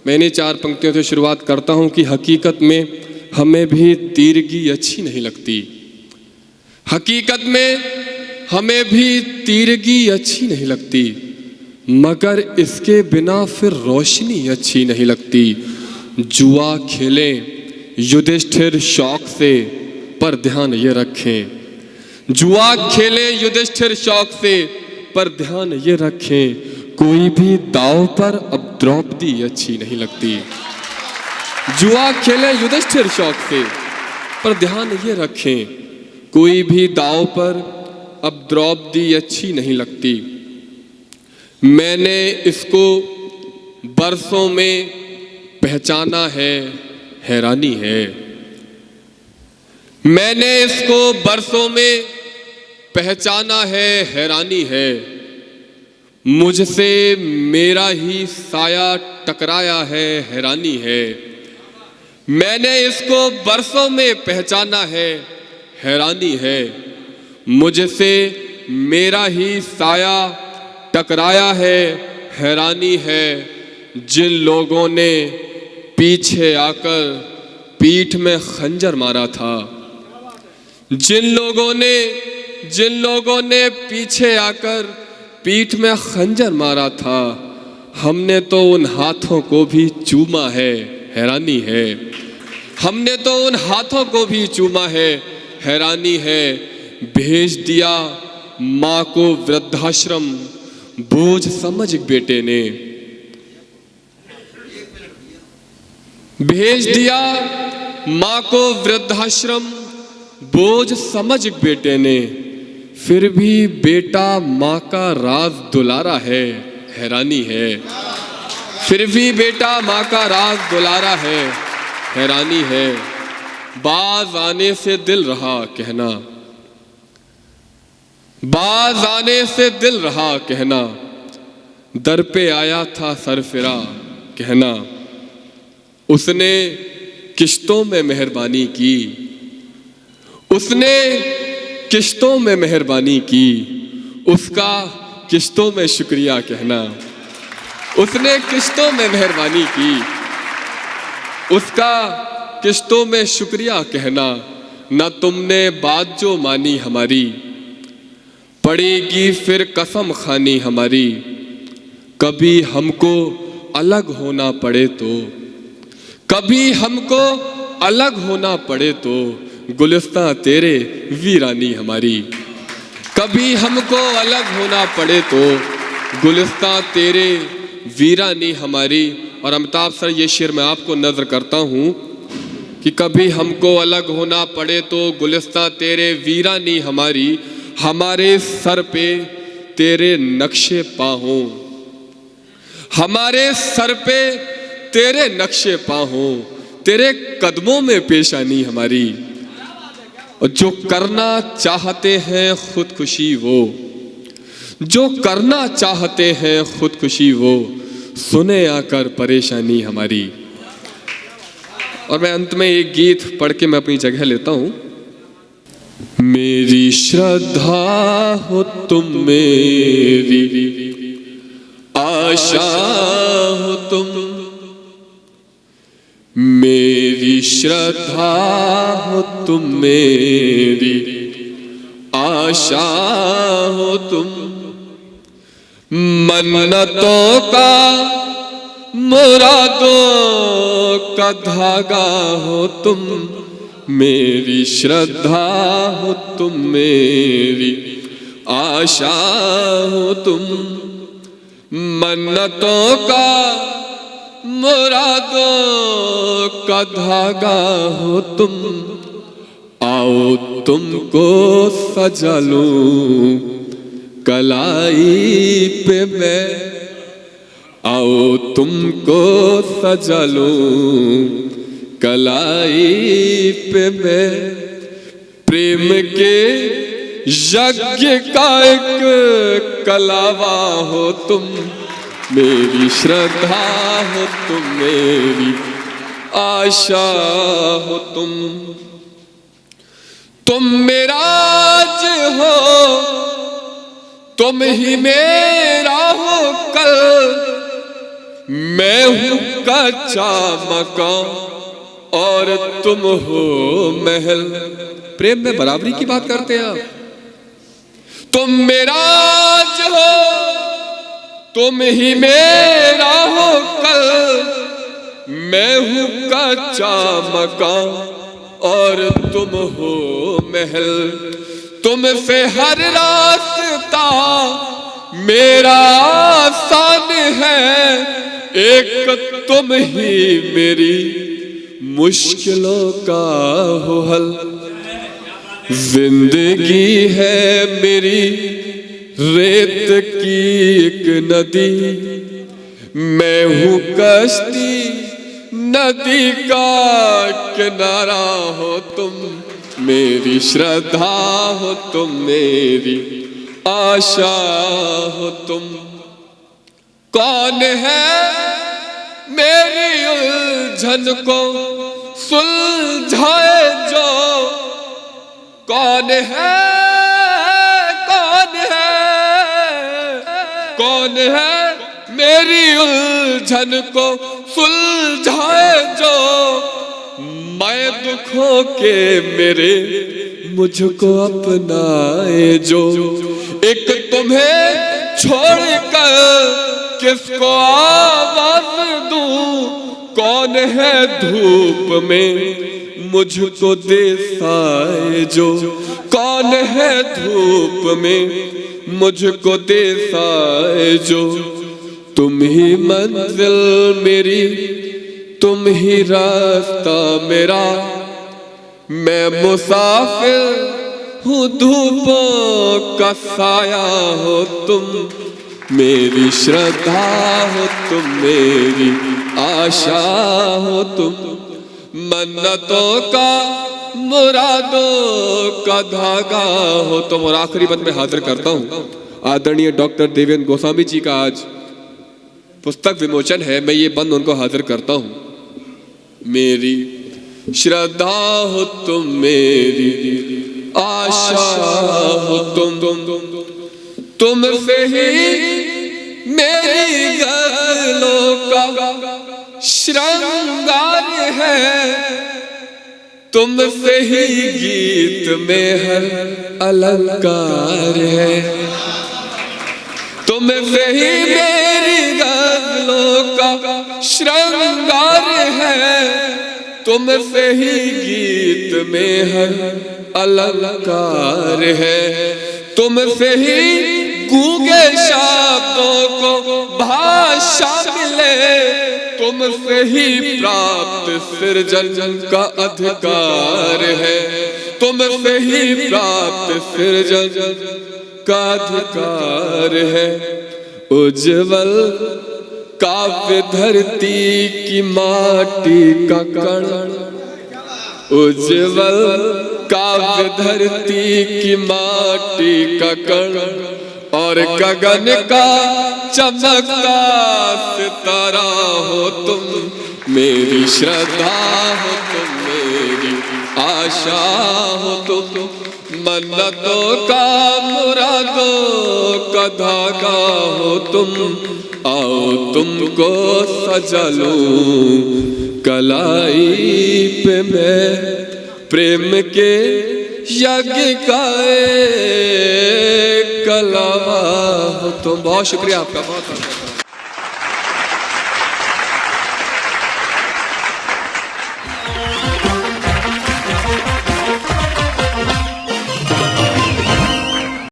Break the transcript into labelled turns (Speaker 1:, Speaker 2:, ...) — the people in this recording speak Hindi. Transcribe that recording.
Speaker 1: मैं इन्हीं 4 पंक्तियों से शुरुआत करता हूं कि हकीकत में हमें भी तीरगी अच्छी नहीं लगती। हकीकत में हमें भी तीरगी अच्छी नहीं लगती, मगर इसके बिना फिर रोशनी अच्छी नहीं लगती। जुआ खेलें युधिष्ठिर शौक से, पर ध्यान ये रखें। जुआ खेलें युधिष्ठिर शौक से, पर ध्यान ये रखें, कोई भी दांव पर अब द्रौपदी अच्छी नहीं लगती। जुआ खेलें युधिष्ठिर शौक से, पर ध्यान ये रखें, कोई भी दांव पर अब द्रौपदी अच्छी नहीं लगती। मैंने इसको बरसों में पहचाना है, हैरानी है। मैंने इसको बरसों में पहचाना है, हैरानी है। मुझसे मेरा ही साया टकराया है, हैरानी है। मैंने इसको बरसों में पहचाना है, हैरानी है। मुझसे मेरा ही साया टकराया है, हैरानी है। जिन लोगों ने पीछे आकर पीठ में खंजर मारा था, जिन लोगों ने पीछे आकर पीठ में खंजर मारा था, हमने तो उन हाथों को भी चूमा है, हैरानी है। हमने तो उन हाथों को भी चूमा है, हैरानी है। भेज दिया माँ को वृद्धाश्रम बोझ समझ बेटे ने। भेज दिया माँ को वृद्धाश्रम बोझ समझ बेटे ने, फिर भी बेटा माँ का राज दुलारा है, हैरानी है। फिर भी बेटा माँ का राज दुलारा है, हैरानी है। बाज आने से दिल रहा कहना, बाज आने से दिल रहा कहना, दर पे आया था सरफिरा कहना। उसने किश्तों में मेहरबानी की, उसने किश्तों में मेहरबानी की, उसका किश्तों में शुक्रिया कहना। उसने किश्तों में मेहरबानी की, उसका किश्तों में शुक्रिया कहना। ना तुमने बात जो मानी हमारी, पड़ेगी फिर कसम खानी हमारी। कभी हमको अलग होना पड़े तो, कभी हमको अलग होना पड़े तो, गुलिस्तां तेरे वीरानी हमारी। कभी हमको अलग होना पड़े तो, गुलिस्तां तेरे वीरानी हमारी। और अमिताभ सर, ये शेर मैं आपको नज़र करता हूँ कि कभी हमको अलग होना पड़े तो, गुलिस्तां तेरे वीरानी हमारी। हमारे सर पे तेरे नक्शे पाँव हों, हमारे सर पे तेरे नक्शे पाँव हों, तेरे कदमों में पेशानी हमारी। और जो करना चाहते हैं खुदकुशी वो, जो करना चाहते हैं खुदकुशी वो, सुने आकर परेशानी हमारी। और मैं अंत में एक गीत पढ़ के मैं अपनी जगह लेता हूं। मेरी श्रद्धा हो तुम, मेरी आशा हो तुम, मेरी श्रद्धा हो तुम, मेरी आशा हो तुम। मन्नतों का मुरादों का धागा हो तुम, मेरी श्रद्धा हो तुम, मेरी आशा हो तुम। मन्नतों का मुरादों का धागा हो तुम। आओ तुमको सजा लूं कलाई पे मैं, आओ तुमको सजा लूं कलाई पे मैं। प्रेम के यज्ञ का एक कलावा हो तुम, मेरी श्रद्धा हो तुम, मेरी आशा हो तुम मेरा आज हो, तुम ही मेरा हो कल। मैं हूं कच्चा मकान और तुम हो महल। प्रेम में बराबरी की बात करते हैं आप। तुम मेरा जो हो, तुम ही मेरा हो कल। मैं हूं कच्चा मकान और तुम हो महल। तुमसे हर रास्ता मेरा आसान है, एक तुम ही मेरी मुश्किलों का हो हल। जिंदगी है मेरी रेत की एक नदी, मैं हूं कश्ती नदी का किनारा हो तुम। मेरी श्रद्धा हो तुम, मेरी आशा हो तुम। कौन है मेरी उलझन को सुलझाए जो? कौन है, कौन है, कौन है मेरी उलझन को सुलझाए जो? मैं दुखों के मेरे मुझको अपनाए जो। एक तुम्हें छोड़कर किसको आवाज दूं? कौन है धूप में मुझको दे साए जो? कौन है धूप में मुझको दे साए जो? तुम ही मंजिल मेरी, तुम ही रास्ता मेरा। मैं मुसाफिर हूँ धूपों का साया हो तुम। मेरी श्रद्धा हो तुम, मेरी आशा हो तुम। मन्नतों का मुरादों का धागा हो तुम। और आखिरी बंद में हाजिर करता हूँ आदरणीय डॉक्टर देवेंद्र गोस्वामी जी का आज पुस्तक विमोचन है। मैं ये बंद उनको हाजिर करता हूँ। मेरी श्रद्धा हो तुम, मेरी आशा हो तुम। तुमसे ही मेरी गज़लों का श्रृंगार है। तुमसे ही गीत में हर अलंकार है। तुमसे ही मेरी गज़लों का श्रृंगार है। तुमसे ही गीत में हर अलंकार है। तुमसे ही गूंगे शब्दों को भाषा मिले। तुमसे ही प्राप्त सृजन का अधिकार है। तुमसे ही प्राप्त सृजन का अधिकार है। उज्जवल काव्य धरती की माटी का कण। उज्जवल काव्य धरती की माटी का कण और गगन का चमकता सितारा हो तुम। मेरी श्रद्धा हो तुम, मेरी आशा हो तुम। मन्नतों का मुरादों का धागा हो तुम। आओ तुमको सजा लूं कलाई पे मैं, प्रेम के यज्ञ का कलावा हो तुम। बहुत शुक्रिया आपका, बहुत